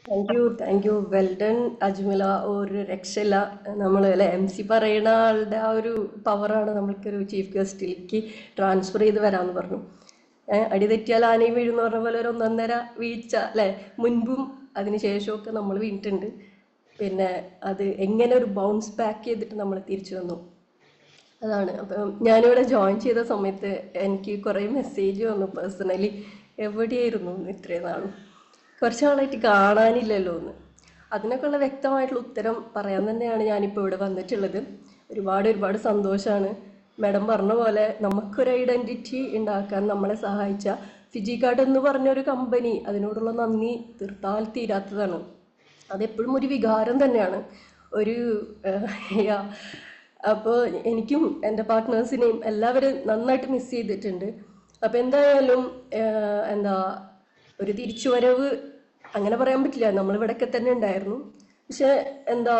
Thank you well done Ajmala. ഒരു രക്ഷയില്ല. നമ്മൾ അല്ലെ MC പറയുന്ന ആളുടെ ആ ഒരു പവറാണ് നമ്മൾക്കൊരു ചീഫ് ഗസ്റ്റിലേക്ക് ട്രാൻസ്ഫർ ചെയ്ത് വരാമെന്ന് പറഞ്ഞു. അടി തെറ്റിയാൽ ആനയും വീഴുന്ന പറഞ്ഞ പോലെ ഒരു ഒന്നൊന്നര വീഴ്ച അല്ലെ മുൻപും അതിനുശേഷമൊക്കെ നമ്മൾ വീണിട്ടുണ്ട്. പിന്നെ അത് എങ്ങനെ ഒരു ബൗൺസ് ബാക്ക് ചെയ്തിട്ട് നമ്മൾ തിരിച്ചു വന്നു, അതാണ്. അപ്പം ഞാനിവിടെ ജോയിൻ ചെയ്ത സമയത്ത് എനിക്ക് കുറേ മെസ്സേജ് വന്നു പേഴ്സണലി, എവിടെയായിരുന്നു ഇത്രയും നാളും, കുറച്ച് നാളായിട്ട് കാണാനില്ലല്ലോ എന്ന്. അതിനൊക്കെയുള്ള വ്യക്തമായിട്ടുള്ള ഉത്തരം പറയാൻ തന്നെയാണ് ഞാനിപ്പോൾ ഇവിടെ വന്നിട്ടുള്ളത്. ഒരുപാട് സന്തോഷമാണ്. മാഡം പറഞ്ഞ പോലെ നമുക്കൊരു ഐഡൻറ്റിറ്റി ഉണ്ടാക്കാൻ നമ്മളെ സഹായിച്ച ഫിജി കാർഡ് എന്ന് പറഞ്ഞൊരു കമ്പനി, അതിനോടുള്ള നന്ദി തീർത്താൽ തീരാത്തതാണ്. അതെപ്പോഴും ഒരു വികാരം തന്നെയാണ്. ഒരു അപ്പോൾ എനിക്കും എൻ്റെ പാർട്ട്നേഴ്സിനെയും എല്ലാവരും നന്നായിട്ട് മിസ് ചെയ്തിട്ടുണ്ട്. അപ്പോൾ എന്തായാലും എന്താ ഒരു തിരിച്ചുവരവ് അങ്ങനെ പറയാൻ പറ്റില്ല, നമ്മളിവിടെയൊക്കെ തന്നെ ഉണ്ടായിരുന്നു. പക്ഷെ എന്താ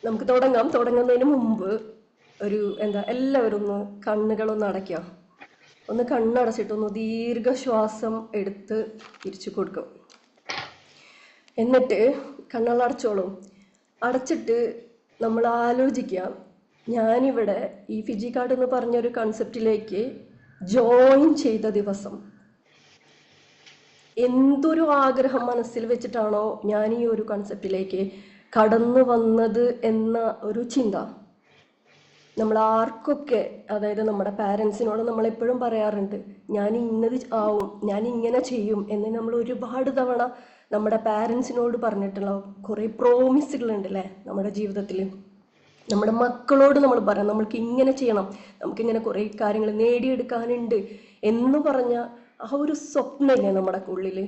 നമുക്ക് തുടങ്ങുന്നതിന് മുമ്പ് ഒരു എല്ലാവരും ഒന്ന് കണ്ണുകളൊന്ന് അടയ്ക്കാം. ഒന്ന് കണ്ണടച്ചിട്ടൊന്ന് ദീർഘശ്വാസം എടുത്ത് തിരിച്ചു കൊടുക്കും. എന്നിട്ട് കണ്ണുകളടച്ചോളും. അടച്ചിട്ട് നമ്മൾ ആലോചിക്കാം, ഞാനിവിടെ ഈ ഫിജി കാർഡ് എന്ന് പറഞ്ഞൊരു കൺസെപ്റ്റിലേക്ക് ജോയിൻ ചെയ്ത ദിവസം എന്തൊരു ആഗ്രഹം മനസ്സിൽ വെച്ചിട്ടാണോ ഞാൻ ഈ ഒരു കൺസെപ്റ്റിലേക്ക് കടന്നു വന്നത് എന്ന ഒരു ചിന്ത നമ്മൾ ആർക്കൊക്കെ, അതായത് നമ്മുടെ പാരൻസിനോട് നമ്മളെപ്പോഴും പറയാറുണ്ട്, ഞാൻ ഇന്നത് ആവും, ഞാൻ ഇങ്ങനെ ചെയ്യും എന്ന് നമ്മൾ ഒരുപാട് തവണ നമ്മുടെ പാരൻസിനോട് പറഞ്ഞിട്ടുള്ള കുറേ പ്രോമിസുകളുണ്ട് അല്ലേ നമ്മുടെ ജീവിതത്തിൽ. നമ്മുടെ മക്കളോട് നമ്മൾ പറയാം, നമ്മൾക്ക് ഇങ്ങനെ ചെയ്യണം, നമുക്കിങ്ങനെ കുറേ കാര്യങ്ങൾ നേടിയെടുക്കാനുണ്ട് എന്ന് പറഞ്ഞ ആ ഒരു സ്വപ്നമില്ലേ നമ്മുടെ ഉള്ളിൽ.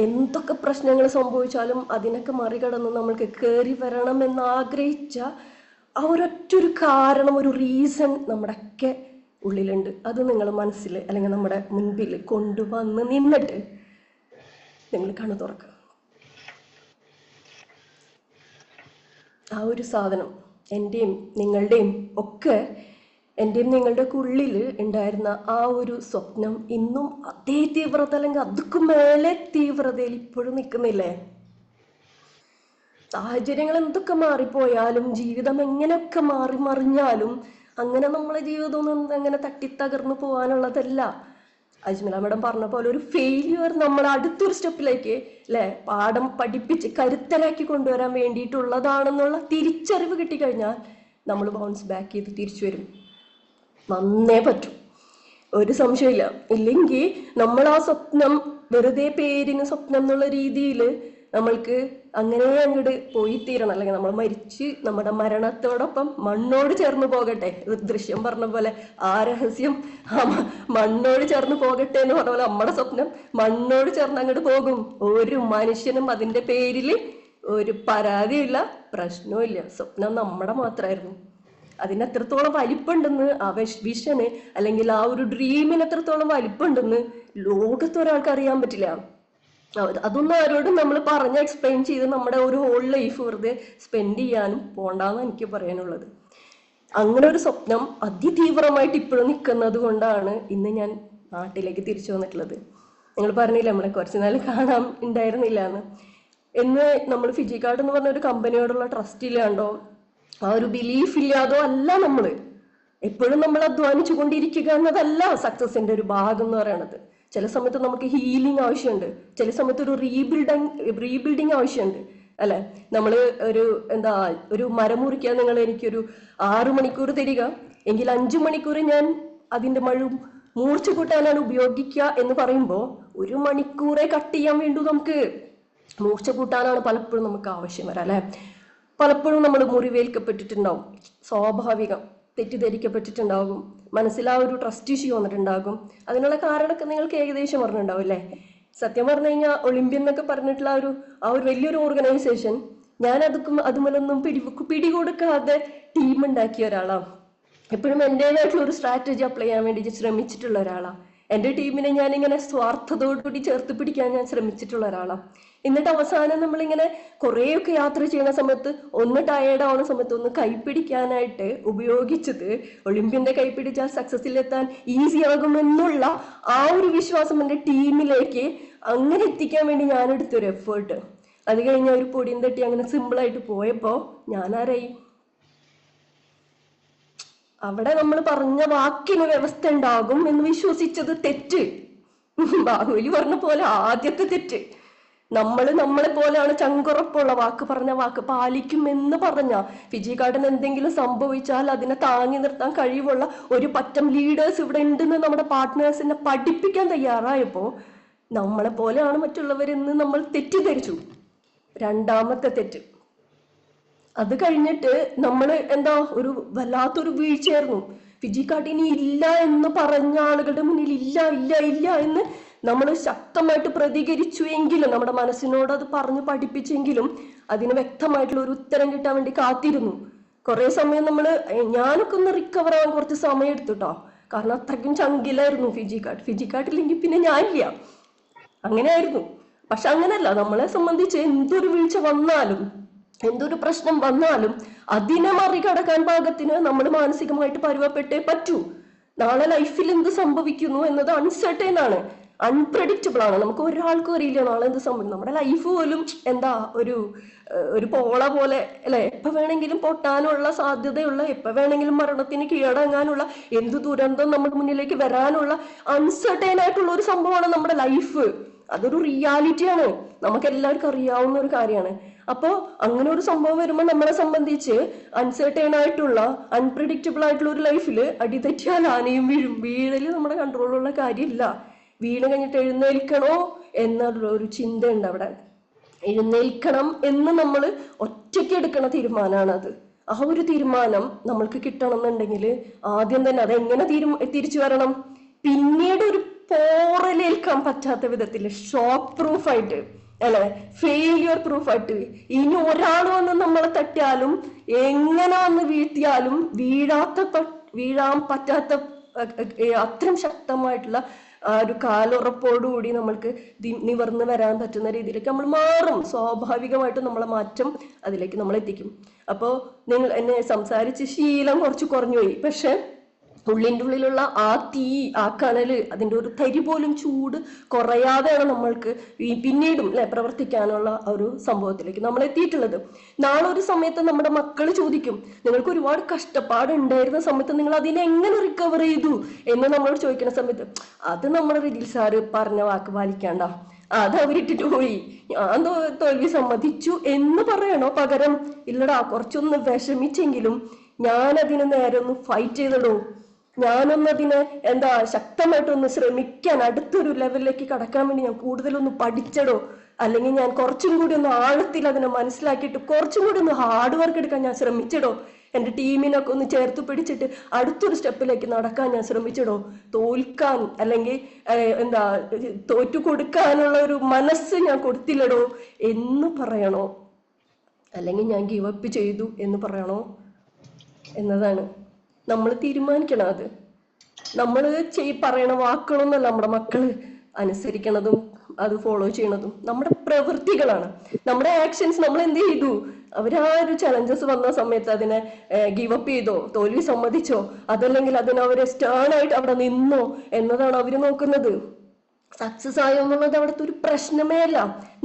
എന്തൊക്കെ പ്രശ്നങ്ങൾ സംഭവിച്ചാലും അതിനൊക്കെ മറികടന്ന് നമ്മൾക്ക് കയറി വരണമെന്ന് ആഗ്രഹിച്ച ആ ഒരൊറ്റൊരു കാരണം, ഒരു റീസൺ നമ്മുടെയൊക്കെ ഉള്ളിലുണ്ട്. അത് നിങ്ങൾ മനസ്സിൽ അല്ലെങ്കിൽ നമ്മുടെ മുൻപിൽ കൊണ്ടുവന്ന് നിന്നിട്ട് നിങ്ങൾ കണ്ണു തുറക്കുക. ആ ഒരു സാധനം എൻ്റെയും നിങ്ങളുടെയും ഒക്കെ, എൻ്റെയും നിങ്ങളുടെയൊക്കെ ഉള്ളിൽ ഉണ്ടായിരുന്ന ആ ഒരു സ്വപ്നം ഇന്നും അതേ തീവ്രത അല്ലെങ്കിൽ അതുക്ക് മേലെ തീവ്രതയിൽ ഇപ്പോഴും നിൽക്കുന്നില്ലേ? സാഹചര്യങ്ങൾ എന്തൊക്കെ മാറിപ്പോയാലും, ജീവിതം എങ്ങനെയൊക്കെ മറിഞ്ഞാലും അങ്ങനെ നമ്മളെ ജീവിതമൊന്നും അങ്ങനെ തട്ടിത്തകർന്നു പോകാനുള്ളതല്ല. അജ്മല മാഡം പറഞ്ഞ പോലെ ഒരു ഫെയിലിയർ നമ്മൾ അടുത്തൊരു സ്റ്റെപ്പിലേക്ക് അല്ലെ പാഠം പഠിപ്പിച്ച് കരുത്തരാക്കി കൊണ്ടുവരാൻ വേണ്ടിയിട്ടുള്ളതാണെന്നുള്ള തിരിച്ചറിവ് കിട്ടിക്കഴിഞ്ഞാൽ നമ്മൾ ബൗൺസ് ബാക്ക് ചെയ്ത് തിരിച്ചു വരും, വന്നേ പറ്റും, ഒരു സംശയമില്ല. ഇല്ലെങ്കിൽ നമ്മൾ ആ സ്വപ്നം വെറുതെ പേരിന് സ്വപ്നം എന്നുള്ള രീതിയിൽ നമ്മൾക്ക് അങ്ങനെ അങ്ങോട്ട് പോയി തീരണം. അല്ലെങ്കിൽ നമ്മൾ മരിച്ച് നമ്മുടെ മരണത്തോടൊപ്പം മണ്ണോട് ചേർന്ന് പോകട്ടെ, ദൃശ്യം പറഞ്ഞ പോലെ ആ രഹസ്യം മണ്ണോട് ചേർന്ന് പോകട്ടെ എന്ന് പറഞ്ഞ പോലെ നമ്മുടെ സ്വപ്നം മണ്ണോട് ചേർന്ന് അങ്ങോട്ട് പോകും. ഒരു മനുഷ്യനും അതിൻ്റെ പേരിൽ ഒരു പരാതിയില്ല, പ്രശ്നവും ഇല്ല. സ്വപ്നം നമ്മുടെ മാത്രമായിരുന്നു. അതിന് എത്രത്തോളം വലിപ്പുണ്ടെന്ന്, ആ വിഷന് അല്ലെങ്കിൽ ആ ഒരു ഡ്രീമിന് എത്രത്തോളം വലിപ്പുണ്ടെന്ന് ലോകത്ത് ഒരാൾക്ക് അറിയാൻ പറ്റില്ല. അതൊന്നും ആരോടും നമ്മൾ പറഞ്ഞ് എക്സ്പ്ലെയിൻ ചെയ്ത് നമ്മുടെ ഒരു ഹോൾ ലൈഫ് വെറുതെ സ്പെൻഡ് ചെയ്യാനും പോണ്ടെന്ന് എനിക്ക് പറയാനുള്ളത്. അങ്ങനെ ഒരു സ്വപ്നം അതിതീവ്രമായിട്ട് ഇപ്പോഴും നിൽക്കുന്നത് കൊണ്ടാണ് ഇന്ന് ഞാൻ നാട്ടിലേക്ക് തിരിച്ചു വന്നിട്ടുള്ളത്. നിങ്ങൾ പറഞ്ഞില്ല നമ്മളെ കുറച്ച് നാൾ കാണാൻ ഉണ്ടായിരുന്നില്ല എന്ന് നമ്മൾ ഫിജി കാർഡ് എന്ന് പറഞ്ഞ ഒരു കമ്പനിയോടുള്ള ട്രസ്റ്റ് ഇല്ലാണ്ടോ ആ ഒരു ബിലീഫ് ഇല്ലാതോ അല്ല നമ്മൾ എപ്പോഴും നമ്മൾ അധ്വാനിച്ചു കൊണ്ടിരിക്കുക എന്നതല്ല സക്സസിന്റെ ഒരു ഭാഗം എന്ന് പറയുന്നത്. ചില സമയത്ത് നമുക്ക് ഹീലിംഗ് ആവശ്യമുണ്ട്, ചില സമയത്ത് ഒരു റീബിൽഡിങ് ആവശ്യമുണ്ട് അല്ലെ. നമ്മൾ ഒരു മരം മുറിക്കാൻ നിങ്ങൾ എനിക്കൊരു 6 മണിക്കൂർ തരിക എങ്കിൽ 5 മണിക്കൂർ ഞാൻ അതിന്റെ മൂർച്ച കൂട്ടാനാണ് ഉപയോഗിക്കുക എന്ന് പറയുമ്പോൾ 1 മണിക്കൂറെ കട്ട് ചെയ്യാൻ വേണ്ടു. നമുക്ക് മൂർച്ച കൂട്ടാനാണ് പലപ്പോഴും നമുക്ക് ആവശ്യം വരാം അല്ലെ. പലപ്പോഴും നമ്മൾ മുറിവേൽക്കപ്പെട്ടിട്ടുണ്ടാവും, സ്വാഭാവികം, തെറ്റിദ്ധരിക്കപ്പെട്ടിട്ടുണ്ടാകും, മനസ്സിൽ ആ ഒരു ട്രസ്റ്റ് ഇഷ്യൂ വന്നിട്ടുണ്ടാകും. അതിനുള്ള കാരണമൊക്കെ നിങ്ങൾക്ക് ഏകദേശം പറഞ്ഞിട്ടുണ്ടാവും അല്ലേ. സത്യം പറഞ്ഞു കഴിഞ്ഞാൽ ഒളിമ്പ്യൻ എന്നൊക്കെ പറഞ്ഞിട്ടുള്ള ആ ഒരു വലിയൊരു ഓർഗനൈസേഷൻ, ഞാൻ അതുമല്ലൊന്നും പിടികൊടുക്കാതെ ടീം ഉണ്ടാക്കിയ ഒരാളാണ്. എപ്പോഴും എൻ്റെതായിട്ടുള്ള ഒരു സ്ട്രാറ്റജി അപ്ലൈ ചെയ്യാൻ വേണ്ടി ശ്രമിച്ചിട്ടുള്ള ഒരാളാണ്. എൻ്റെ ടീമിനെ ഞാനിങ്ങനെ സ്വാർത്ഥതയോടുകൂടി ചേർത്ത് പിടിക്കാൻ ഞാൻ ശ്രമിച്ചിട്ടുള്ള ഒരാളാണ്. എന്നിട്ട് അവസാനം നമ്മളിങ്ങനെ കുറേയൊക്കെ യാത്ര ചെയ്യുന്ന സമയത്ത് ഒന്ന് ടയേർഡ് ആവുന്ന സമയത്ത് ഒന്ന് കൈപ്പിടിക്കാനായിട്ട് ഉപയോഗിച്ചത്, ഒളിമ്പ്യന്റെ കൈപ്പിടിച്ചാൽ സക്സസിലെത്താൻ ഈസി ആകുമെന്നുള്ള ആ ഒരു വിശ്വാസം എൻ്റെ ടീമിലേക്ക് അങ്ങനെ എത്തിക്കാൻ വേണ്ടി ഞാൻ എടുത്തൊരു എഫേർട്ട്. അത് കഴിഞ്ഞ ഒരു പൊടിയും തട്ടി അങ്ങനെ സിമ്പിളായിട്ട് പോയപ്പോ ഞാനാരായി? അവിടെ നമ്മൾ പറഞ്ഞ വാക്കിന് വ്യവസ്ഥ ഉണ്ടാകും എന്ന് വിശ്വസിച്ചത് തെറ്റ്. ബാഹുബലി പറഞ്ഞ പോലെ ആദ്യത്തെ തെറ്റ്. നമ്മളെ പോലെയാണ് ചങ്കുറപ്പുള്ള പറഞ്ഞ വാക്ക് പാലിക്കും എന്ന് പറഞ്ഞ ഫിജിക്കാരന് എന്തെങ്കിലും സംഭവിച്ചാൽ അതിനെ താങ്ങി നിർത്താൻ കഴിവുള്ള ഒരു പറ്റം ലീഡേഴ്സ് ഇവിടെ ഉണ്ടെന്ന് നമ്മുടെ പാർട്ട്നേഴ്സിനെ പഠിപ്പിക്കാൻ തയ്യാറായപ്പോ നമ്മളെ പോലെയാണ് മറ്റുള്ളവരെന്ന് നമ്മൾ തെറ്റിദ്ധരിച്ചു. രണ്ടാമത്തെ തെറ്റ്. അത് കഴിഞ്ഞിട്ട് നമ്മൾ ഒരു വല്ലാത്തൊരു വീഴ്ചയായിരുന്നു. ഫിജിക്കാട്ടിനി ഇല്ല എന്ന് പറഞ്ഞ ആളുകളുടെ മുന്നിൽ ഇല്ല ഇല്ല ഇല്ല എന്ന് നമ്മൾ ശക്തമായിട്ട് പ്രതികരിച്ചു എങ്കിലും, നമ്മുടെ മനസ്സിനോട് അത് പറഞ്ഞു പഠിപ്പിച്ചെങ്കിലും അതിന് വ്യക്തമായിട്ടുള്ള ഒരു ഉത്തരം കിട്ടാൻ വേണ്ടി കാത്തിരുന്നു. കുറെ സമയം ഞാനൊക്കെ ഒന്ന് റിക്കവർ ആവാൻ കുറച്ച് സമയം എടുത്തുട്ടോ. കാരണം അത്രയ്ക്കും ചങ്കിലായിരുന്നു ഫിജിക്കാട്ടില്ലെങ്കിൽ പിന്നെ ഞാനില്ല, അങ്ങനെയായിരുന്നു. പക്ഷെ അങ്ങനെയല്ല, നമ്മളെ സംബന്ധിച്ച് എന്തൊരു വീഴ്ച വന്നാലും എന്തൊരു പ്രശ്നം വന്നാലും അതിനെ മറികടക്കാൻ പാകത്തിന് നമ്മൾ മാനസികമായിട്ട് പരുവപ്പെട്ടേ പറ്റൂ. നാളെ ലൈഫിൽ എന്ത് സംഭവിക്കുന്നു എന്നത് അൺസർട്ടൈൻ ആണ്, അൺപ്രഡിക്റ്റബിൾ ആണ്. നമുക്ക് ഒരാൾക്കും അറിയില്ല നാളെ എന്ത് സംഭവിക്കും. നമ്മുടെ ലൈഫ് പോലും ഒരു പോള പോലെ അല്ലെ, എപ്പൊ വേണമെങ്കിലും പൊട്ടാനുള്ള സാധ്യതയുള്ള, എപ്പൊ വേണമെങ്കിലും മരണത്തിന് കീഴടങ്ങാനുള്ള, എന്ത് ദുരന്തം നമ്മുടെ മുന്നിലേക്ക് വരാനുള്ള അൺസർട്ടൈൻ ആയിട്ടുള്ള ഒരു സംഭവമാണ് നമ്മുടെ ലൈഫ്. അതൊരു റിയാലിറ്റിയാണ്, നമുക്ക് എല്ലാവർക്കും അറിയാവുന്ന ഒരു കാര്യമാണ്. അപ്പോ അങ്ങനെ ഒരു സംഭവം വരുമ്പോൾ നമ്മളെ സംബന്ധിച്ച് അൺസർട്ടൈൻ ആയിട്ടുള്ള, അൺപ്രഡിക്റ്റബിൾ ആയിട്ടുള്ള ഒരു ലൈഫില് അടിതെറ്റിയാൽ ആനയും വീഴും. വീഴല് നമ്മുടെ കൺട്രോളിലുള്ള കാര്യമില്ല. വീണ് കഴിഞ്ഞിട്ട് എഴുന്നേൽക്കണോ എന്നുള്ള ഒരു ചിന്തയുണ്ട് അവിടെ. എഴുന്നേൽക്കണം എന്ന് നമ്മൾ ഒറ്റയ്ക്ക് എടുക്കണ തീരുമാനമാണ് അത്. ആ ഒരു തീരുമാനം നമ്മൾക്ക് കിട്ടണം എന്നുണ്ടെങ്കിൽ ആദ്യം തന്നെ അതെങ്ങനെ തിരിച്ചു വരണം? പിന്നീട് ഒരു പോറലേൽക്കാൻ പറ്റാത്ത വിധത്തിൽ ഷോക്ക് പ്രൂഫായിട്ട് അല്ലെ, ഫെയിലിയർ പ്രൂഫായിട്ട്, ഇനി ഒരാൾ വന്ന് നമ്മളെ തട്ടിയാലും എങ്ങനെ വന്ന് വീഴ്ത്തിയാലും വീഴാൻ പറ്റാത്ത അത്രയും ശക്തമായിട്ടുള്ള ഒരു കാലുറപ്പോടുകൂടി നമ്മൾക്ക് നിവർന്ന് വരാൻ പറ്റുന്ന രീതിയിലേക്ക് നമ്മൾ മാറും. സ്വാഭാവികമായിട്ടും നമ്മളെ മാറ്റം അതിലേക്ക് നമ്മൾ എത്തിക്കും. അപ്പോൾ നിങ്ങൾ എന്നെ സംസാരിച്ച് ശീലം കുറച്ച് കുറഞ്ഞു പോയി, പക്ഷെ ഉള്ളിൻ്റെ ഉള്ളിലുള്ള ആ തീ, ആ കനല്, അതിൻ്റെ ഒരു തരി പോലും ചൂട് കുറയാതെയാണ് നമ്മൾക്ക് പിന്നീടും പ്രവർത്തിക്കാനുള്ള ഒരു സംഭവത്തിലേക്ക് നമ്മൾ എത്തിയിട്ടുള്ളത്. നാളെ ഒരു സമയത്ത് നമ്മുടെ മക്കൾ ചോദിക്കും, നിങ്ങൾക്ക് ഒരുപാട് കഷ്ടപ്പാട് ഉണ്ടായിരുന്ന സമയത്ത് നിങ്ങൾ അതിനെ എങ്ങനെ റിക്കവർ ചെയ്തു എന്ന് നമ്മളോട് ചോദിക്കുന്ന സമയത്ത് അത് നമ്മുടെ റിജിൽ സാറ് പറഞ്ഞ വാക്ക് പാലിക്കാണ്ട, അത് അവരിട്ടിട്ട് പോയി, ഞാൻ തോൽവി സമ്മതിച്ചു എന്ന് പറയണോ? പകരം ഇല്ലടാ, കുറച്ചൊന്ന് വിഷമിച്ചെങ്കിലും ഞാനതിന് നേരെ ഒന്ന് ഫൈറ്റ് ചെയ്തിടൂ, ഞാനൊന്നതിനെ ശക്തമായിട്ടൊന്ന് ശ്രമിക്കാൻ, അടുത്തൊരു ലെവലിലേക്ക് കടക്കാൻ വേണ്ടി ഞാൻ കൂടുതലൊന്ന് പഠിച്ചടോ, അല്ലെങ്കിൽ ഞാൻ കുറച്ചും കൂടി ഒന്ന് ആഴത്തിൽ അതിനെ മനസ്സിലാക്കിയിട്ട് കുറച്ചും കൂടി ഒന്ന് ഹാർഡ് വർക്ക് എടുക്കാൻ ഞാൻ ശ്രമിച്ചടോ, എൻ്റെ ടീമിനൊക്കെ ഒന്ന് ചേർത്ത് പിടിച്ചിട്ട് അടുത്തൊരു സ്റ്റെപ്പിലേക്ക് നടക്കാൻ ഞാൻ ശ്രമിച്ചടോ, തോൽക്കാൻ അല്ലെങ്കിൽ തോറ്റു കൊടുക്കാനുള്ള ഒരു മനസ്സ് ഞാൻ കൊടുത്തില്ലടോ എന്ന് പറയണോ, അല്ലെങ്കിൽ ഞാൻ ഗിവ് അപ്പ് ചെയ്തു എന്ന് പറയണോ എന്നതാണ് നമ്മൾ തീരുമാനിക്കണം. അത് നമ്മൾ പറയണ വാക്കുകളൊന്നുമല്ല നമ്മുടെ മക്കള് അനുസരിക്കണതും അത് ഫോളോ ചെയ്യണതും നമ്മുടെ പ്രവൃത്തികളാണ്, നമ്മുടെ ആക്ഷൻസ്. നമ്മൾ എന്ത് ചെയ്തു? അവരാ ഒരു ചലഞ്ചസ് വന്ന സമയത്ത് അതിനെ ഗിവ് അപ്പ് ചെയ്തോ, തോൽവി സമ്മതിച്ചോ, അതല്ലെങ്കിൽ അതിനവരെ സ്റ്റേൺ ആയിട്ട് അവിടെ നിന്നോ എന്നതാണ് അവര് നോക്കുന്നത്. സക്സസ് ആയോ എന്നുള്ളത് അവിടുത്തെ ഒരു പ്രശ്നമേ അല്ല.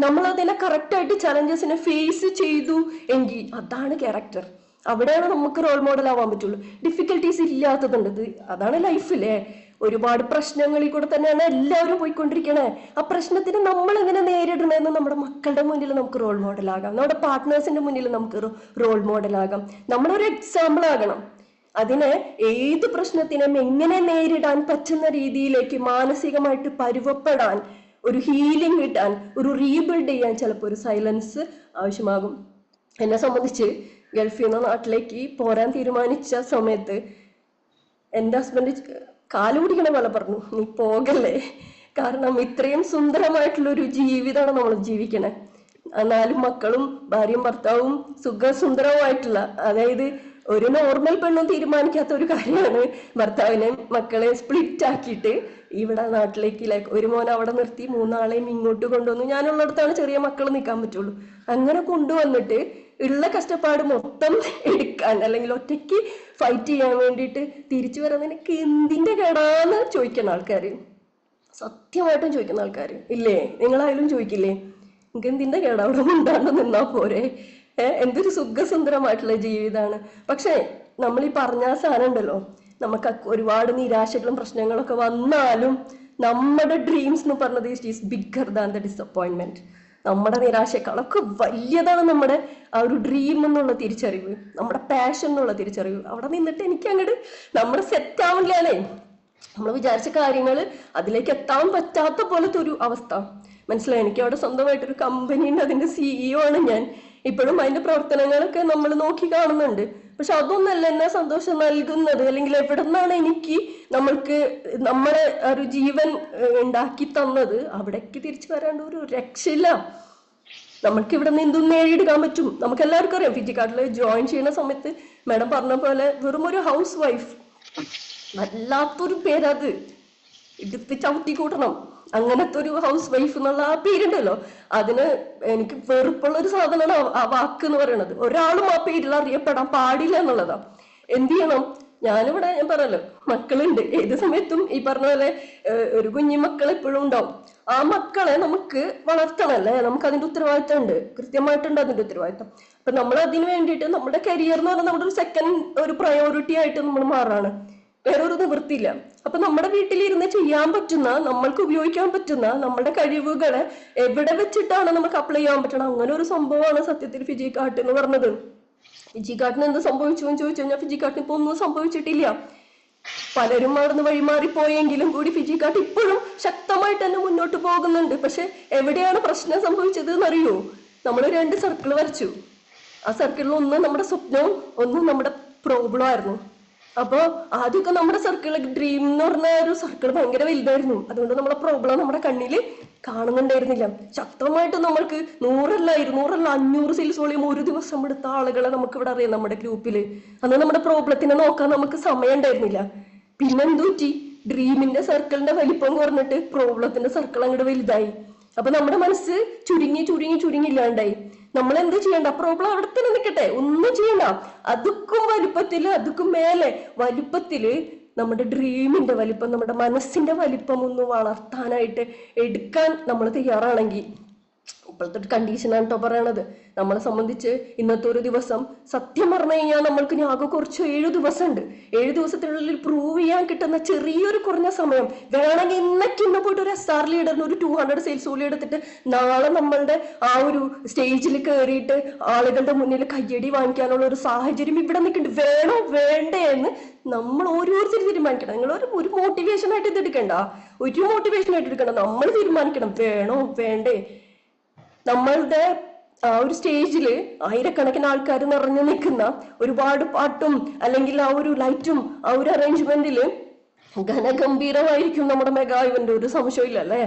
നമ്മൾ അതിനെ കറക്റ്റായിട്ട് ചലഞ്ചസിനെ ഫേസ് ചെയ്തു എങ്കിൽ അതാണ് ക്യാരക്ടർ. അവിടെയാണ് നമുക്ക് റോൾ മോഡൽ ആവാൻ പറ്റുള്ളൂ. ഡിഫിക്കൽട്ടീസ് ഇല്ലാത്തതുണ്ട്. അതാണ് ലൈഫിലെ ഒരുപാട് പ്രശ്നങ്ങളിൽ കൂടെ തന്നെയാണ് എല്ലാവരും പോയിക്കൊണ്ടിരിക്കണേ. ആ പ്രശ്നത്തിന് നമ്മൾ എങ്ങനെ നേരിടണമെന്ന് നമ്മുടെ മക്കളുടെ മുന്നിൽ നമുക്ക് റോൾ മോഡലാകാം, നമ്മുടെ പാർട്ട്നേഴ്സിന്റെ മുന്നിൽ നമുക്ക് റോൾ മോഡലാകാം. നമ്മളൊരു എക്സാമ്പിൾ ആകണം. അതിനെ ഏത് പ്രശ്നത്തിനും എങ്ങനെ നേരിടാൻ പറ്റുന്ന രീതിയിലേക്ക് മാനസികമായിട്ട് പരുവപ്പെടാൻ, ഒരു ഹീലിംഗ് കിട്ടാൻ, ഒരു റീബിൽഡ് ചെയ്യാൻ ചിലപ്പോൾ ഒരു സൈലൻസ് ആവശ്യമാകും. എന്നെ സംബന്ധിച്ച് ഗൾഫിൽ നിന്ന് നാട്ടിലേക്ക് പോരാൻ തീരുമാനിച്ച സമയത്ത് എൻ്റെ ഹസ്ബൻഡ് കാലുപിടിക്കണ പോലെ പറഞ്ഞു, നീ പോകല്ലേ, കാരണം ഇത്രയും സുന്ദരമായിട്ടുള്ളൊരു ജീവിതമാണ് നമ്മൾ ജീവിക്കണേ. 4 മക്കളും ഭാര്യയും ഭർത്താവും സുഖസുന്ദരവുമായിട്ടുള്ള, അതായത് ഒരു നോർമൽ പെണ്ണും തീരുമാനിക്കാത്ത ഒരു കാര്യമാണ് ഭർത്താവിനെ മക്കളെ സ്പ്ലിറ്റ് ആക്കിയിട്ട് ഇവിടെ നാട്ടിലേക്ക് ഒരു മോൻ അവിടെ നിർത്തി 3 ആളെയും ഇങ്ങോട്ട് കൊണ്ടുവന്നു. ഞാനുള്ളിടത്താണ് ചെറിയ മക്കൾ നിൽക്കാൻ പറ്റുള്ളൂ. അങ്ങനെ കൊണ്ടുവന്നിട്ട് ഉള്ള കഷ്ടപ്പാട് മൊത്തം എടുക്കാൻ, അല്ലെങ്കിൽ ഒറ്റയ്ക്ക് ഫൈറ്റ് ചെയ്യാൻ വേണ്ടിയിട്ട് തിരിച്ചു വരാൻ നിനക്ക് എന്തിന്റെ കേടാന്ന് ചോദിക്കണം ആൾക്കാർ. സത്യമായിട്ടും ചോദിക്കുന്ന ആൾക്കാർ ഇല്ലേ? നിങ്ങളായാലും ചോദിക്കില്ലേ? നിങ്ങൾക്ക് എന്തിന്റെ കേടാ അവിടെ മിണ്ടാണ്ട് നിന്നാ പോരെ? എന്തൊരു സുഖസുന്ദരമായിട്ടുള്ള ജീവിതമാണ്. പക്ഷെ നമ്മൾ ഈ പറഞ്ഞ സാധനം ഉണ്ടല്ലോ, നമുക്ക് ഒരുപാട് നിരാശകളും പ്രശ്നങ്ങളൊക്കെ വന്നാലും നമ്മുടെ ഡ്രീംസ് എന്ന് പറഞ്ഞത് is bigger than the disappointment. നമ്മുടെ നിരാശക്കാളൊക്കെ വലിയതാണ് നമ്മുടെ ആ ഒരു ഡ്രീം എന്നുള്ള തിരിച്ചറിവ്, നമ്മുടെ പാഷൻ എന്നുള്ള തിരിച്ചറിവ്. അവിടെ നിന്നിട്ട് എനിക്ക് അങ്ങോട്ട് നമ്മുടെ സെറ്റ് ആവില്ലേ, നമ്മൾ വിചാരിച്ച കാര്യങ്ങൾ അതിലേക്ക് എത്താൻ പറ്റാത്ത പോലത്തെ ഒരു അവസ്ഥ. മനസ്സിലായി? എനിക്ക് അവിടെ സ്വന്തമായിട്ടൊരു കമ്പനി ഉണ്ട്, അതിന്റെ CEO ആണ് ഞാൻ. ഇപ്പോഴും അതിന്റെ പ്രവർത്തനങ്ങളൊക്കെ നമ്മൾ നോക്കി കാണുന്നുണ്ട്. പക്ഷെ അതൊന്നല്ല എന്നെ സന്തോഷം നൽകുന്നത്. അല്ലെങ്കിൽ എവിടെ നിന്നാണ് എനിക്ക് നമ്മൾക്ക് നമ്മളെ ഒരു ജീവൻ ഉണ്ടാക്കി തന്നത്, അവിടേക്ക് തിരിച്ചു വരാണ്ട് ഒരു രക്ഷയില്ല. നമ്മൾക്ക് ഇവിടെ നിന്ന് എന്തും നേടിയെടുക്കാൻ പറ്റും. നമുക്ക് എല്ലാവർക്കും അറിയാം, ഫിജിക്കാട്ടിൽ ജോയിൻ ചെയ്യുന്ന സമയത്ത് മാഡം പറഞ്ഞ പോലെ വെറും ഒരു ഹൗസ് വൈഫ്, വല്ലാത്തൊരു പേരത്, എടുത്ത് ചവിട്ടി കൂട്ടണം. അങ്ങനത്തെ ഒരു ഹൗസ് വൈഫ് എന്നുള്ള ആ പേരുണ്ടല്ലോ, അതിന് എനിക്ക് വെറുപ്പുള്ള ഒരു സാധനമാണ് ആ വാക്ക് എന്ന് പറയുന്നത്. ഒരാളും ആ പേരിൽ അറിയപ്പെടാൻ പാടില്ല എന്നുള്ളതാ. എന്ത് ചെയ്യണം? ഞാനിവിടെ ഞാൻ പറഞ്ഞല്ലോ, മക്കളുണ്ട്. ഏത് സമയത്തും ഈ പറഞ്ഞ പോലെ ഒരു കുഞ്ഞു മക്കൾ എപ്പോഴും ഉണ്ടാവും. ആ മക്കളെ നമുക്ക് വളർത്തണല്ലേ, നമുക്ക് അതിന്റെ ഉത്തരവാദിത്തം ഉണ്ട്, കൃത്യമായിട്ടുണ്ട് അതിന്റെ ഉത്തരവാദിത്തം. അപ്പൊ നമ്മൾ അതിന് വേണ്ടിയിട്ട് നമ്മുടെ കരിയർ എന്ന് പറഞ്ഞാൽ നമ്മുടെ ഒരു സെക്കൻഡ് ഒരു പ്രയോറിറ്റി ആയിട്ട് നമ്മൾ മാറാണ്. വേറൊരു നിവൃത്തിയില്ല. അപ്പൊ നമ്മുടെ വീട്ടിലിരുന്ന് ചെയ്യാൻ പറ്റുന്ന, നമ്മൾക്ക് ഉപയോഗിക്കാൻ പറ്റുന്ന നമ്മുടെ കഴിവുകളെ എവിടെ വെച്ചിട്ടാണ് നമുക്ക് അപ്ലൈ ചെയ്യാൻ പറ്റണം, അങ്ങനെ ഒരു സംഭവമാണ് സത്യത്തിൽ ഫിജിക്കാട്ട് എന്ന് പറഞ്ഞത്. ഫിജിക്കാട്ടിന് എന്ത് സംഭവിച്ചു എന്ന് ചോദിച്ചു കഴിഞ്ഞാൽ ഫിജിക്കാട്ടിന് ഇപ്പൊ ഒന്നും സംഭവിച്ചിട്ടില്ല. പലരും അവിടുന്ന് വഴിമാറിപ്പോയെങ്കിലും കൂടി ഫിജിക്കാട്ട് ഇപ്പോഴും ശക്തമായിട്ട് തന്നെ മുന്നോട്ട് പോകുന്നുണ്ട്. പക്ഷെ എവിടെയാണ് പ്രശ്നം സംഭവിച്ചത് എന്നറിയോ? നമ്മൾ 2 സർക്കിൾ വരച്ചു. ആ സർക്കിളിൽ ഒന്ന് നമ്മുടെ സ്വപ്നവും ഒന്ന് നമ്മുടെ പ്രോബ്ലം ആയിരുന്നു. അപ്പൊ ആദ്യമൊക്കെ നമ്മുടെ സർക്കിൾ ഡ്രീം എന്ന് പറഞ്ഞ ഒരു സർക്കിൾ ഭയങ്കര വലുതായിരുന്നു. അതുകൊണ്ട് നമ്മുടെ പ്രോബ്ലം നമ്മുടെ കണ്ണില് കാണുന്നുണ്ടായിരുന്നില്ല. ശക്തമായിട്ട് നമ്മൾക്ക് 100 അല്ല 200 അല്ല 500 സെയിൽസ് വോളിയം ഒരു ദിവസം എടുത്ത ആളുകളെ നമുക്ക് ഇവിടെ അറിയാം നമ്മുടെ ഗ്രൂപ്പില്. അന്ന് നമ്മുടെ പ്രോബ്ലത്തിനെ നോക്കാൻ നമുക്ക് സമയം ഉണ്ടായിരുന്നില്ല. പിന്നെന്തു പറ്റി? ഡ്രീമിന്റെ സർക്കിളിന്റെ വലിപ്പം കുറഞ്ഞിട്ട് പ്രോബ്ലത്തിന്റെ സർക്കിൾ അങ്ങോട്ട് വലുതായി. അപ്പൊ നമ്മുടെ മനസ്സ് ചുരുങ്ങി ചുരുങ്ങി ചുരുങ്ങില്ലാണ്ടായി. നമ്മൾ എന്ത് ചെയ്യണ്ട? പ്രോബ്ലം അവിടെ തന്നെ നിൽക്കട്ടെ, ഒന്നും ചെയ്യണ്ട. അതുക്കും വലുപ്പത്തില്, അതുക്കും മേലെ വലുപ്പത്തില് നമ്മുടെ ഡ്രീമിന്റെ വലിപ്പം, നമ്മുടെ മനസ്സിന്റെ വലിപ്പം ഒന്ന് വളർത്താനായിട്ട് എടുക്കാൻ നമ്മൾ തയ്യാറാണെങ്കിൽ, ഇപ്പോഴത്തെ ഒരു കണ്ടീഷനാണ് കേട്ടോ പറയണത്. നമ്മളെ സംബന്ധിച്ച് ഇന്നത്തെ ഒരു ദിവസം സത്യം പറഞ്ഞു കഴിഞ്ഞാൽ നമ്മൾക്ക് ആകെ കുറച്ച് 7 ദിവസം ഉണ്ട്. 7 ദിവസത്തിനുള്ളിൽ പ്രൂവ് ചെയ്യാൻ കിട്ടുന്ന ചെറിയൊരു കുറഞ്ഞ സമയം വേണമെങ്കിൽ ഇന്ന് പോയിട്ട് ഒരു SR ലീഡറിന് ഒരു 200 സെയിൽസ് കൂലി എടുത്തിട്ട് നാളെ നമ്മളുടെ ആ ഒരു സ്റ്റേജിൽ കയറിയിട്ട് ആളുകളുടെ മുന്നിൽ കയ്യടി വാങ്ങിക്കാനുള്ള ഒരു സാഹചര്യം ഇവിടെ നിൽക്കുന്നുണ്ട്. വേണോ വേണ്ടേ എന്ന് നമ്മൾ ഓരോരുത്തരും തീരുമാനിക്കണം. നിങ്ങൾ ഒരു മോട്ടിവേഷൻ ആയിട്ട് ഇത് എടുക്കണ്ട, ഒരു മോട്ടിവേഷൻ ആയിട്ട് എടുക്കണ്ട. നമ്മൾ തീരുമാനിക്കണം, വേണോ വേണ്ടേ. നമ്മളുടെ ആ ഒരു സ്റ്റേജില് ആയിരക്കണക്കിന് ആൾക്കാർ നിറഞ്ഞു നിൽക്കുന്ന ഒരുപാട് പാട്ടും അല്ലെങ്കിൽ ആ ഒരു ലൈറ്റും ആ ഒരു അറേഞ്ച്മെന്റില് ഘനഗംഭീരമായിരിക്കും നമ്മുടെ മെഗാ ഇവന്റ്, ഒരു സംശയമില്ല അല്ലെ.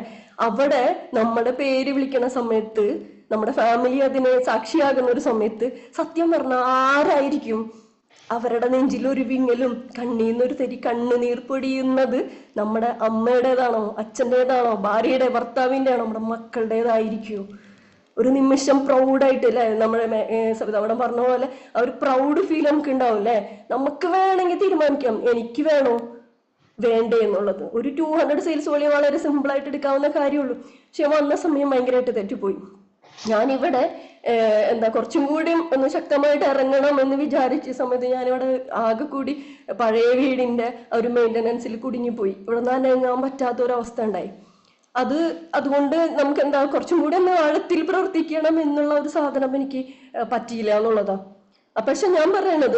അവിടെ നമ്മുടെ പേര് വിളിക്കണ സമയത്ത്, നമ്മുടെ ഫാമിലി അതിന് സാക്ഷിയാകുന്ന ഒരു സമയത്ത് സത്യം പറഞ്ഞ ആരായിരിക്കും അവരുടെ നെഞ്ചിൽ ഒരു വിങ്ങലും കണ്ണീന്നൊരു തരി കണ്ണുനീർ പൊടിയുന്നത്? നമ്മുടെ അമ്മയുടേതാണോ, അച്ഛൻ്റെതാണോ, ഭാര്യയുടെ, ഭർത്താവിൻ്റെ ആണോ, നമ്മുടെ മക്കളുടേതായിരിക്കുമോ? ഒരു നിമിഷം പ്രൗഡായിട്ട് അല്ലേ, നമ്മുടെ സവിത അവിടെ പറഞ്ഞ പോലെ ആ ഒരു പ്രൗഡ് ഫീൽ നമുക്ക് ഉണ്ടാവും അല്ലേ. നമുക്ക് വേണമെങ്കിൽ തീരുമാനിക്കാം എനിക്ക് വേണോ വേണ്ടേ എന്നുള്ളത്. ഒരു 200 സെയിൽസ് വോളിയം വളരെ സിമ്പിൾ ആയിട്ട് എടുക്കാവുന്ന കാര്യമുള്ളൂ. പക്ഷെ വന്ന സമയം ഭയങ്കരമായിട്ട് തെറ്റിപ്പോയി. ഞാനിവിടെ കുറച്ചും കൂടി ഒന്ന് ശക്തമായിട്ട് ഇറങ്ങണം എന്ന് വിചാരിച്ച സമയത്ത് ഞാനിവിടെ ആകെ കൂടി പഴയ വീടിന്റെ ഒരു മെയിൻ്റനൻസിൽ കുടുങ്ങിപ്പോയി. ഇവിടെ നിന്ന് ഇറങ്ങാൻ പറ്റാത്തൊരവസ്ഥ ഉണ്ടായി. അതുകൊണ്ട് നമുക്ക് കുറച്ചും കൂടി ഒന്ന് ആഴത്തിൽ പ്രവർത്തിക്കണം എന്നുള്ള ഒരു സാധനം എനിക്ക് പറ്റിയില്ല എന്നുള്ളതാ. പക്ഷെ ഞാൻ പറയണത്,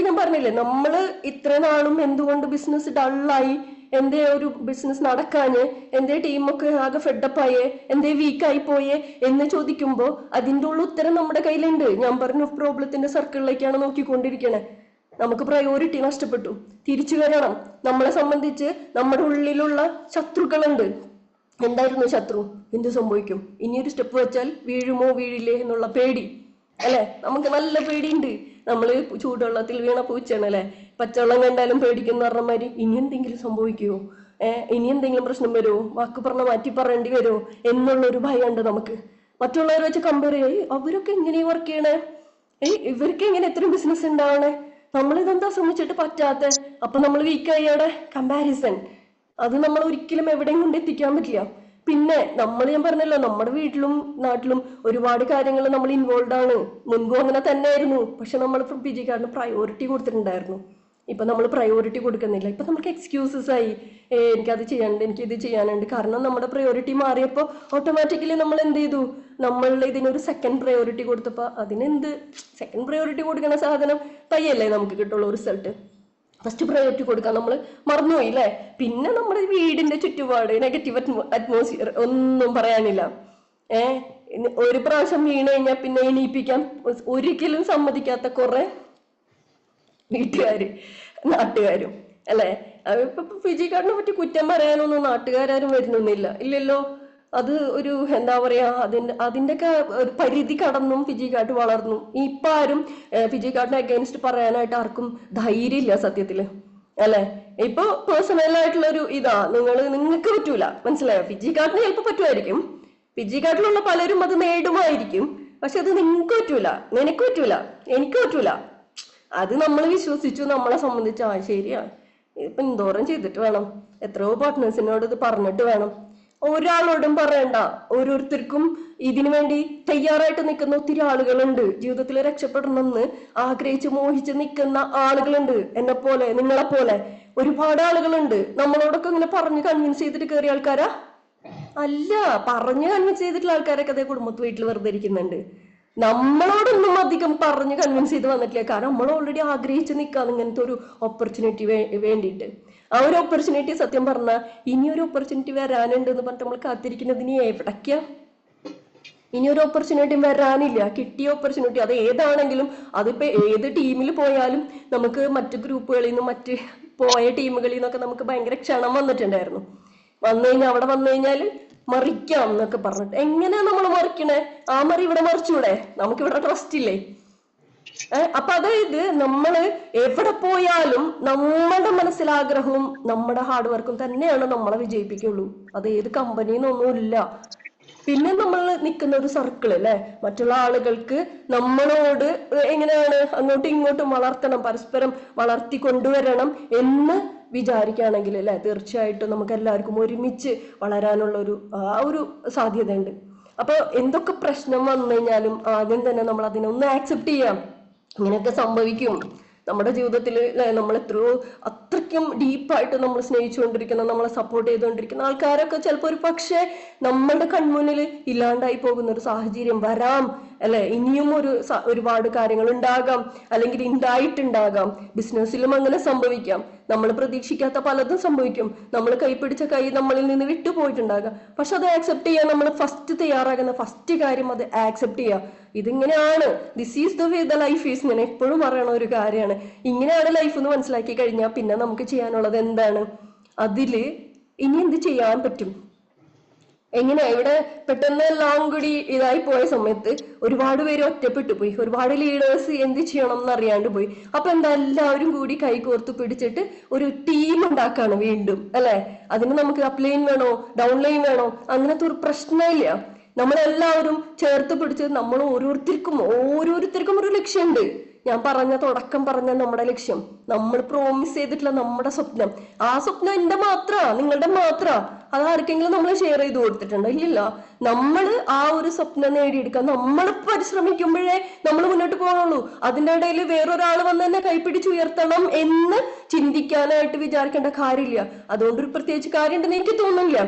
ഞാൻ പറഞ്ഞില്ലേ, നമ്മള് ഇത്ര നാളും എന്തുകൊണ്ട് ബിസിനസ് ഡള്ളായി, എന്തേ ഒരു ബിസിനസ് നടക്കാഞ്ഞ്, എന്തേ ടീമൊക്കെ ആകെ ഫെഡപ്പായേ, എന്തേ വീക്കായി പോയേ എന്ന് ചോദിക്കുമ്പോൾ അതിൻ്റെ ഉള്ള ഉത്തരം നമ്മുടെ കയ്യിലുണ്ട്. ഞാൻ പറഞ്ഞു, പ്രോബ്ലത്തിന്റെ സർക്കിളിലേക്കാണ് നോക്കിക്കൊണ്ടിരിക്കണേ. നമുക്ക് പ്രയോറിറ്റി നഷ്ടപ്പെട്ടു, തിരിച്ചു വരണം. നമ്മളെ സംബന്ധിച്ച് നമ്മുടെ ഉള്ളിലുള്ള ശത്രുക്കളുണ്ട്. എന്തായിരുന്നു ശത്രു? എന്ത് സംഭവിക്കും, ഇനിയൊരു സ്റ്റെപ്പ് വെച്ചാൽ വീഴുമോ വീഴില്ലേ എന്നുള്ള പേടി അല്ലെ. നമുക്ക് നല്ല പേടിയുണ്ട്. നമ്മള് ചൂടുവെള്ളത്തിൽ വീണ പൂച്ചാണ് അല്ലെ, പച്ചവെള്ളം കണ്ടാലും പേടിക്കുന്ന പറഞ്ഞ മാതിരി. ഇനി എന്തെങ്കിലും സംഭവിക്കുമോ, ഇനി എന്തെങ്കിലും പ്രശ്നം വരുമോ, വാക്ക് പറഞ്ഞ മാറ്റി പറയേണ്ടി വരുമോ എന്നുള്ളൊരു ഭയമുണ്ട് നമുക്ക്. മറ്റുള്ളവരെ വെച്ച് കമ്പയർ ചെയ്യും, അവരൊക്കെ എങ്ങനെയാ വർക്ക് ചെയ്യണേ, ഇവർക്ക് എങ്ങനെ എത്രയും ബിസിനസ് ഉണ്ടാവണേ, നമ്മളിതെന്താ ശ്രമിച്ചിട്ട് പറ്റാത്ത. അപ്പൊ നമ്മൾ വീക്കായി അവിടെ കമ്പാരിസൺ. അത് നമ്മൾ ഒരിക്കലും എവിടെയും കൊണ്ട് എത്തിക്കാൻ പറ്റില്ല. പിന്നെ ഞാൻ പറഞ്ഞല്ലോ, നമ്മുടെ വീട്ടിലും നാട്ടിലും ഒരുപാട് കാര്യങ്ങൾ നമ്മൾ ഇൻവോൾവ് ആണ്. മുൻപും അങ്ങനെ തന്നെ ആയിരുന്നു. പക്ഷെ നമ്മൾ PG കാർഡിന് പ്രയോറിറ്റി കൊടുത്തിട്ടുണ്ടായിരുന്നു. ഇപ്പൊ നമ്മൾ പ്രയോറിറ്റി കൊടുക്കുന്നില്ല. ഇപ്പൊ നമുക്ക് എക്സ്ക്യൂസസ് ആയി, എനിക്കത് ചെയ്യാനുണ്ട്, എനിക്ക് ഇത് ചെയ്യാനുണ്ട്. കാരണം നമ്മുടെ പ്രയോറിറ്റി മാറിയപ്പോൾ ഓട്ടോമാറ്റിക്കലി നമ്മൾ എന്ത് ചെയ്തു, നമ്മൾ ഇതിനൊരു സെക്കൻഡ് പ്രയോറിറ്റി കൊടുത്തപ്പോ അതിനെന്ത് സെക്കൻഡ് പ്രയോറിറ്റി കൊടുക്കുന്ന സാധനം പയ്യല്ലേ നമുക്ക് കിട്ടുള്ളൂ റിസൾട്ട്. ഫസ്റ്റ് പ്രയോറിറ്റി കൊടുക്കാൻ നമ്മൾ മറന്നുപോയി അല്ലേ. പിന്നെ നമ്മുടെ വീടിന്റെ ചുറ്റുപാട് നെഗറ്റീവ് അറ്റ്മോസ്ഫിയർ ഒന്നും പറയാനില്ല. ഒരു പ്രാവശ്യം വീണ് കഴിഞ്ഞാൽ പിന്നെ എണീപ്പിക്കാൻ ഒരിക്കലും സമ്മതിക്കാത്ത കുറെ വീട്ടുകാര് നാട്ടുകാരും അല്ലെ. ഇപ്പൊ PG കാർഡിനെ പറ്റി കുറ്റം പറയാനൊന്നും നാട്ടുകാരും വരുന്നൊന്നുമില്ല, ഇല്ലല്ലോ. അത് ഒരു എന്താ പറയാ, അതിന്റെയൊക്കെ ഒരു പരിധി കടന്നും PG കാർഡ് വളർന്നു. ഇപ്പൊ ആരും PG കാർഡിനെ അഗൈൻസ്റ്റ് പറയാനായിട്ട് ആർക്കും ധൈര്യമില്ല സത്യത്തില് അല്ലെ. ഇപ്പൊ പേഴ്സണൽ ആയിട്ടുള്ള ഒരു നിങ്ങൾക്ക് പറ്റൂല, മനസ്സിലായോ. PG കാർഡിന് ചിലപ്പോ പറ്റുമായിരിക്കും, PG കാർഡിലുള്ള പലരും അത് നേടുമായിരിക്കും. പക്ഷെ അത് നിങ്ങൾക്ക് പറ്റൂല, നിനക്ക് പറ്റൂല, എനിക്ക് പറ്റൂല. അത് നമ്മൾ വിശ്വസിച്ചു, നമ്മളെ സംബന്ധിച്ച് ശരിയാ, ഇപ്പൊ എന്തോരം ചെയ്തിട്ട് വേണം, എത്രയോ പാർട്ട്നേഴ്സിനോട് ഇത് പറഞ്ഞിട്ട് വേണം. ഒരാളോടും പറയണ്ട. ഓരോരുത്തർക്കും ഇതിനു വേണ്ടി തയ്യാറായിട്ട് നിൽക്കുന്ന ഒത്തിരി ആളുകളുണ്ട്. ജീവിതത്തിൽ രക്ഷപ്പെടണമെന്ന് ആഗ്രഹിച്ച് മോഹിച്ച് നിൽക്കുന്ന ആളുകളുണ്ട്. എന്നെ പോലെ, നിങ്ങളെ പോലെ ഒരുപാട് ആളുകളുണ്ട്. നമ്മളോടൊക്കെ ഇങ്ങനെ പറഞ്ഞ് കൺവിൻസ് ചെയ്തിട്ട് കയറിയ ആൾക്കാരാ അല്ല. പറഞ്ഞ് കൺവിൻസ് ചെയ്തിട്ടുള്ള ആൾക്കാരൊക്കെ അതേ കുടുംബത്ത് വീട്ടിൽ വെറുതെ ഇരിക്കുന്നുണ്ട്. നമ്മളോടൊന്നും അധികം പറഞ്ഞ് കൺവിൻസ് ചെയ്ത് വന്നിട്ടില്ല. കാരണം നമ്മൾ ഓൾറെഡി ആഗ്രഹിച്ച് നിൽക്കാണ് ഇങ്ങനത്തെ ഒരു ഓപ്പർച്യൂണിറ്റി വേണ്ടിയിട്ട്. ആ ഒരു ഓപ്പർച്യൂണിറ്റി സത്യം പറഞ്ഞാൽ ഇനി ഒരു ഓപ്പർച്യൂണിറ്റി വരാനുണ്ട് എന്ന് പറഞ്ഞിട്ട് നമ്മൾ കാത്തിരിക്കുന്നതിന് എവിടേക്കാ. ഇനി ഒരു ഓപ്പർച്യൂണിറ്റി വരാനില്ല. കിട്ടിയ ഓപ്പർച്യൂണിറ്റി അത് ഏതാണെങ്കിലും, അതിപ്പോ ഏത് ടീമിൽ പോയാലും നമുക്ക് മറ്റു ഗ്രൂപ്പുകളിൽ നിന്നും മറ്റ് പോയ ടീമുകളിൽ നിന്നൊക്കെ നമുക്ക് ഭയങ്കര ക്ഷണം വന്നിട്ടുണ്ടായിരുന്നു. അവിടെ വന്നു കഴിഞ്ഞാൽ മറിക്കാം എന്നൊക്കെ പറഞ്ഞിട്ട്, എങ്ങനെയാ നമ്മൾ മറിക്കണേ? ആ മറി ഇവിടെ മറിച്ചൂടെ? നമുക്കിവിടെ ട്രസ്റ്റ് ഇല്ലേ? അപ്പൊ അതായത് നമ്മള് എവിടെ പോയാലും നമ്മുടെ മനസ്സിലാഗ്രഹവും നമ്മുടെ ഹാർഡ് വർക്കും തന്നെയാണ് നമ്മളെ വിജയിപ്പിക്കുള്ളൂ. അത് ഏത് കമ്പനിന്നൊന്നുമില്ല. പിന്നെ നമ്മൾ നിൽക്കുന്ന ഒരു സർക്കിൾ അല്ലെ, മറ്റുള്ള ആളുകൾക്ക് നമ്മളോട് എങ്ങനെയാണ് അങ്ങോട്ടും ഇങ്ങോട്ടും വളർത്തണം, പരസ്പരം വളർത്തി കൊണ്ടുവരണം എന്ന് വിചാരിക്കുകയാണെങ്കിൽ അല്ലെ, തീർച്ചയായിട്ടും നമുക്ക് എല്ലാവർക്കും ഒരുമിച്ച് വളരാനുള്ള ഒരു സാധ്യതയുണ്ട്. അപ്പൊ എന്തൊക്കെ പ്രശ്നം വന്നു കഴിഞ്ഞാലും ആദ്യം തന്നെ നമ്മൾ അതിനൊന്ന് ആക്സെപ്റ്റ് ചെയ്യാം. ഇങ്ങനെയൊക്കെ സംഭവിക്കും നമ്മുടെ ജീവിതത്തിൽ. നമ്മൾ അത്രയ്ക്കും ഡീപ്പായിട്ട് നമ്മൾ സ്നേഹിച്ചുകൊണ്ടിരിക്കുന്ന, നമ്മളെ സപ്പോർട്ട് ചെയ്തുകൊണ്ടിരിക്കുന്ന ആൾക്കാരൊക്കെ ചിലപ്പോൾ ഒരു പക്ഷേ നമ്മളുടെ കൺമുന്നിൽ ഇല്ലാണ്ടായി പോകുന്ന ഒരു സാഹചര്യം വരാം അല്ലെ. ഇനിയും ഒരുപാട് കാര്യങ്ങൾ ഉണ്ടാകാം, അല്ലെങ്കിൽ ഉണ്ടായിട്ടുണ്ടാകാം. ബിസിനസ്സിലും അങ്ങനെ സംഭവിക്കാം. നമ്മൾ പ്രതീക്ഷിക്കാത്ത പലതും സംഭവിക്കും. നമ്മൾ കൈപിടിച്ച കൈ നമ്മളിൽ നിന്ന് വിട്ടുപോയിട്ടുണ്ടാകാം. പക്ഷെ അത് ആക്സെപ്റ്റ് ചെയ്യാൻ നമ്മൾ ഫസ്റ്റ് തയ്യാറാകുന്ന ഫസ്റ്റ് കാര്യം അത് ആക്സെപ്റ്റ് ചെയ്യുക. ഇതിങ്ങനെയാണ്, this is the way the life is. ഞാൻ എപ്പോഴും പറയണ ഒരു കാര്യമാണ്, ഇങ്ങനെയാണ് ലൈഫ് എന്ന് മനസ്സിലാക്കി കഴിഞ്ഞാൽ പിന്നെ നമുക്ക് ചെയ്യാനുള്ളത് എന്താണ്? അതില് ഇനി എന്ത് ചെയ്യാൻ പറ്റും? എങ്ങനെ ഇവിടെ പെട്ടെന്ന് എല്ലാം കൂടി ഇതായി പോയ സമയത്ത് ഒരുപാട് പേര് ഒറ്റപ്പെട്ടു പോയി, ഒരുപാട് ലീഡേഴ്സ് എന്ത് ചെയ്യണം എന്ന് അറിയാണ്ട് പോയി. അപ്പൊ എന്താ, എല്ലാവരും കൂടി കൈകോർത്ത് പിടിച്ചിട്ട് ഒരു ടീം ഉണ്ടാക്കാണ് വീണ്ടും അല്ലെ. അതിന് നമുക്ക് അപ്പ് ലൈൻ വേണോ ഡൗൺ ലൈൻ വേണോ അങ്ങനത്തെ ഒരു പ്രശ്നമില്ല. നമ്മളെല്ലാവരും ചേർത്ത് പിടിച്ച് നമ്മൾ ഓരോരുത്തർക്കും ഒരു ലക്ഷ്യമുണ്ട്. ഞാൻ തുടക്കം പറഞ്ഞ നമ്മുടെ ലക്ഷ്യം, നമ്മൾ പ്രോമിസ് ചെയ്തിട്ടുള്ള നമ്മുടെ സ്വപ്നം, ആ സ്വപ്നം എന്റെ മാത്ര, നിങ്ങളുടെ മാത്ര. അത് ആർക്കെങ്കിലും നമ്മൾ ഷെയർ ചെയ്ത് കൊടുത്തിട്ടുണ്ടോ? ഇല്ല. നമ്മൾ ആ ഒരു സ്വപ്നം നേടിയെടുക്കാൻ നമ്മൾ പരിശ്രമിക്കുമ്പോഴേ നമ്മൾ മുന്നോട്ട് പോകുള്ളൂ. അതിന്റെ ഇടയിൽ വേറൊരാൾ വന്ന് തന്നെ കൈപിടിച്ചുയർത്തണം എന്ന് ചിന്തിക്കാനായിട്ട് വിചാരിക്കേണ്ട കാര്യമില്ല. അതുകൊണ്ടൊരു പ്രത്യേകിച്ച് കാര്യം ഉണ്ടെന്ന് എനിക്ക് തോന്നുന്നില്ല.